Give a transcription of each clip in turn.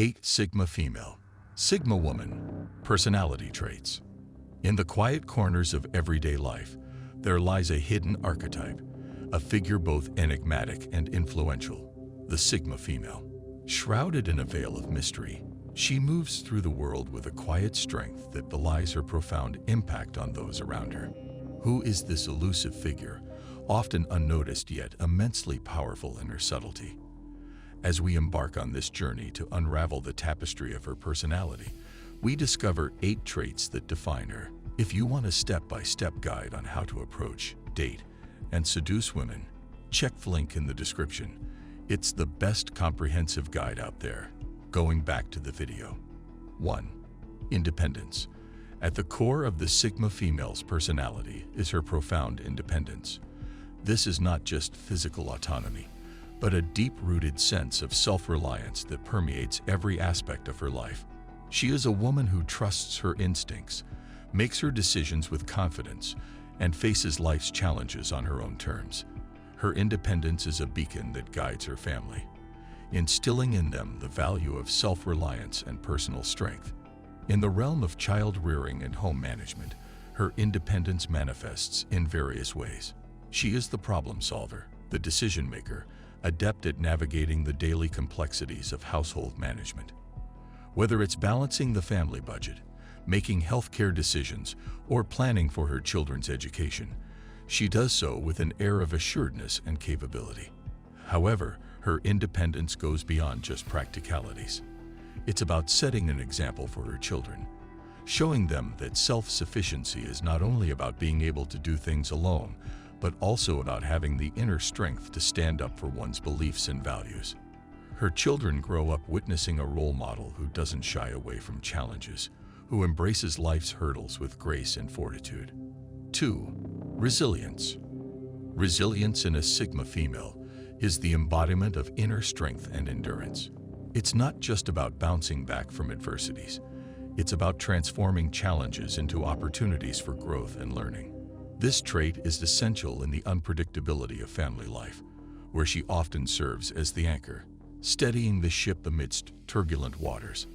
8 Sigma Female. Sigma Woman. Personality traits. In the quiet corners of everyday life, there lies a hidden archetype, a figure both enigmatic and influential, the Sigma female. Shrouded in a veil of mystery, she moves through the world with a quiet strength that belies her profound impact on those around her. Who is this elusive figure, often unnoticed yet immensely powerful in her subtlety? As we embark on this journey to unravel the tapestry of her personality, we discover 8 traits that define her. If you want a step-by-step guide on how to approach, date, and seduce women, check the link in the description. It's the best comprehensive guide out there. Going back to the video. 1. Independence. At the core of the Sigma female's personality is her profound independence. This is not just physical autonomy, but a deep-rooted sense of self-reliance that permeates every aspect of her life. She is a woman who trusts her instincts, makes her decisions with confidence, and faces life's challenges on her own terms. Her independence is a beacon that guides her family, instilling in them the value of self-reliance and personal strength. In the realm of child-rearing and home management, her independence manifests in various ways. She is the problem solver, the decision-maker, adept at navigating the daily complexities of household management. Whether it's balancing the family budget, making healthcare decisions, or planning for her children's education, she does so with an air of assuredness and capability. However, her independence goes beyond just practicalities. It's about setting an example for her children, showing them that self-sufficiency is not only about being able to do things alone, but also about having the inner strength to stand up for one's beliefs and values. Her children grow up witnessing a role model who doesn't shy away from challenges, who embraces life's hurdles with grace and fortitude. 2. Resilience. Resilience in a Sigma female is the embodiment of inner strength and endurance. It's not just about bouncing back from adversities. It's about transforming challenges into opportunities for growth and learning. This trait is essential in the unpredictability of family life, where she often serves as the anchor, steadying the ship amidst turbulent waters.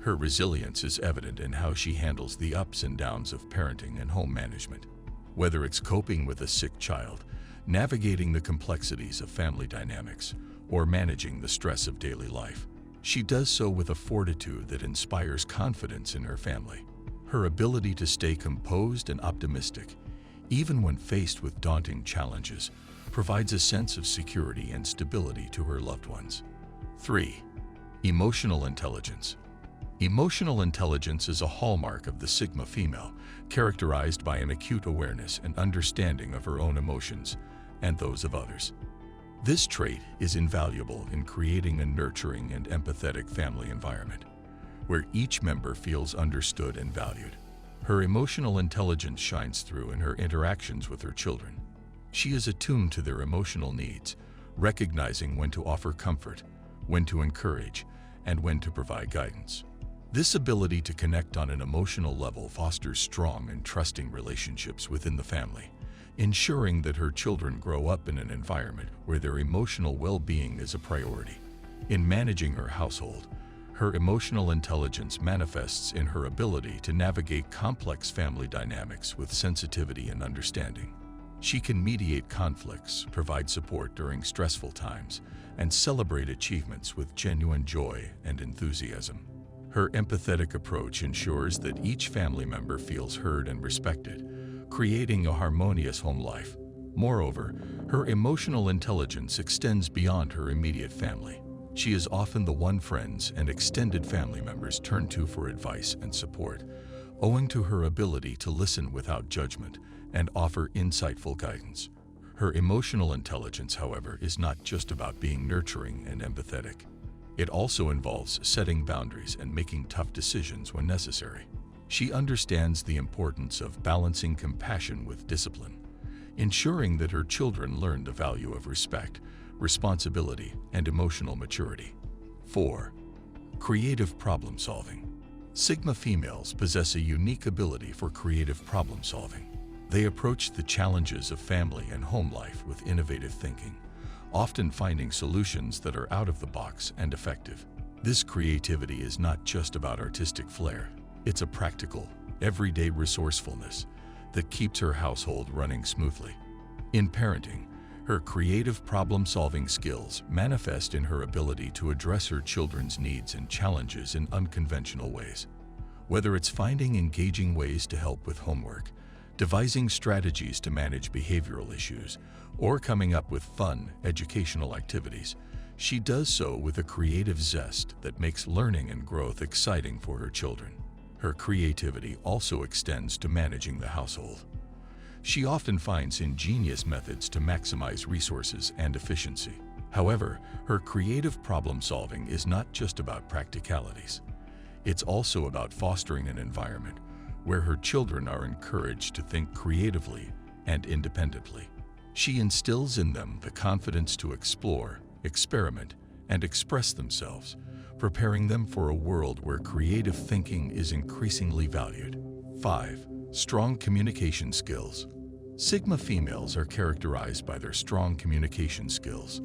Her resilience is evident in how she handles the ups and downs of parenting and home management. Whether it's coping with a sick child, navigating the complexities of family dynamics, or managing the stress of daily life, she does so with a fortitude that inspires confidence in her family. Her ability to stay composed and optimistic, even when faced with daunting challenges, provides a sense of security and stability to her loved ones. 3. Emotional intelligence. Emotional intelligence is a hallmark of the Sigma female, characterized by an acute awareness and understanding of her own emotions and those of others. This trait is invaluable in creating a nurturing and empathetic family environment, where each member feels understood and valued. Her emotional intelligence shines through in her interactions with her children. She is attuned to their emotional needs, recognizing when to offer comfort, when to encourage, and when to provide guidance. This ability to connect on an emotional level fosters strong and trusting relationships within the family, ensuring that her children grow up in an environment where their emotional well-being is a priority. In managing her household, her emotional intelligence manifests in her ability to navigate complex family dynamics with sensitivity and understanding. She can mediate conflicts, provide support during stressful times, and celebrate achievements with genuine joy and enthusiasm. Her empathetic approach ensures that each family member feels heard and respected, creating a harmonious home life. Moreover, her emotional intelligence extends beyond her immediate family. She is often the one friends and extended family members turn to for advice and support, owing to her ability to listen without judgment and offer insightful guidance. Her emotional intelligence, however, is not just about being nurturing and empathetic. It also involves setting boundaries and making tough decisions when necessary. She understands the importance of balancing compassion with discipline, ensuring that her children learn the value of respect, responsibility, and emotional maturity. 4. Creative problem solving. Sigma females possess a unique ability for creative problem solving. They approach the challenges of family and home life with innovative thinking, often finding solutions that are out of the box and effective. This creativity is not just about artistic flair. It's a practical, everyday resourcefulness that keeps her household running smoothly. In parenting, her creative problem-solving skills manifest in her ability to address her children's needs and challenges in unconventional ways. Whether it's finding engaging ways to help with homework, devising strategies to manage behavioral issues, or coming up with fun, educational activities, she does so with a creative zest that makes learning and growth exciting for her children. Her creativity also extends to managing the household. She often finds ingenious methods to maximize resources and efficiency. However, her creative problem-solving is not just about practicalities. It's also about fostering an environment where her children are encouraged to think creatively and independently. She instills in them the confidence to explore, experiment, and express themselves, preparing them for a world where creative thinking is increasingly valued. 5. Strong communication skills. Sigma females are characterized by their strong communication skills.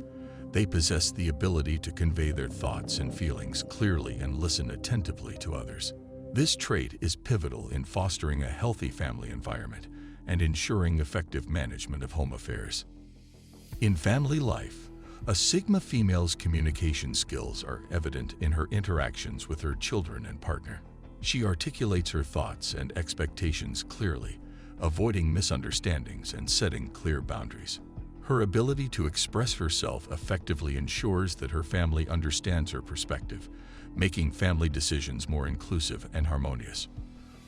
They possess the ability to convey their thoughts and feelings clearly and listen attentively to others. This trait is pivotal in fostering a healthy family environment and ensuring effective management of home affairs. In family life, a Sigma female's communication skills are evident in her interactions with her children and partner. She articulates her thoughts and expectations clearly, avoiding misunderstandings and setting clear boundaries. Her ability to express herself effectively ensures that her family understands her perspective, making family decisions more inclusive and harmonious.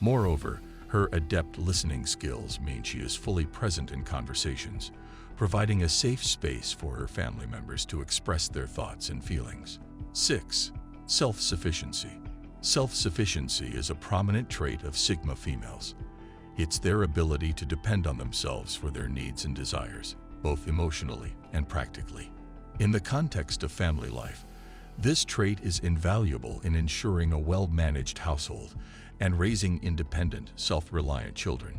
Moreover, her adept listening skills mean she is fully present in conversations, providing a safe space for her family members to express their thoughts and feelings. 6. Self-sufficiency. Self-sufficiency is a prominent trait of Sigma females. It's their ability to depend on themselves for their needs and desires, both emotionally and practically. In the context of family life, this trait is invaluable in ensuring a well-managed household and raising independent, self-reliant children.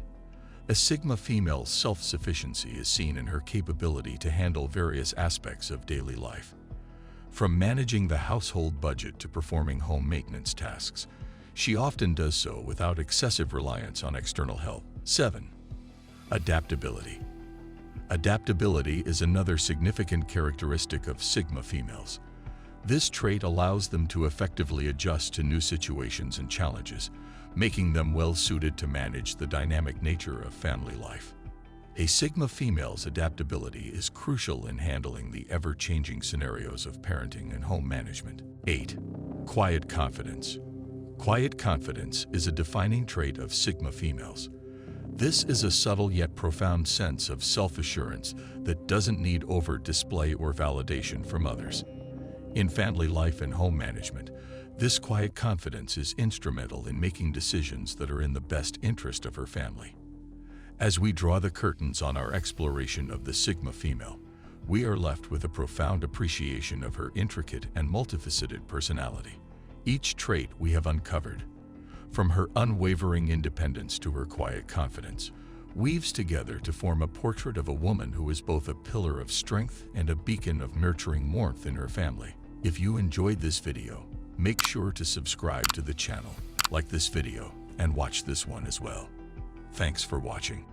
A Sigma female's self-sufficiency is seen in her capability to handle various aspects of daily life. From managing the household budget to performing home maintenance tasks, she often does so without excessive reliance on external help. 7. Adaptability. Adaptability is another significant characteristic of Sigma females. This trait allows them to effectively adjust to new situations and challenges, making them well-suited to manage the dynamic nature of family life. A Sigma female's adaptability is crucial in handling the ever-changing scenarios of parenting and home management. 8. Quiet confidence. Quiet confidence is a defining trait of Sigma females. This is a subtle yet profound sense of self-assurance that doesn't need overt display or validation from others. In family life and home management, this quiet confidence is instrumental in making decisions that are in the best interest of her family. As we draw the curtains on our exploration of the Sigma female, we are left with a profound appreciation of her intricate and multifaceted personality. Each trait we have uncovered, from her unwavering independence to her quiet confidence, weaves together to form a portrait of a woman who is both a pillar of strength and a beacon of nurturing warmth in her family. If you enjoyed this video, make sure to subscribe to the channel, like this video, and watch this one as well. Thanks for watching.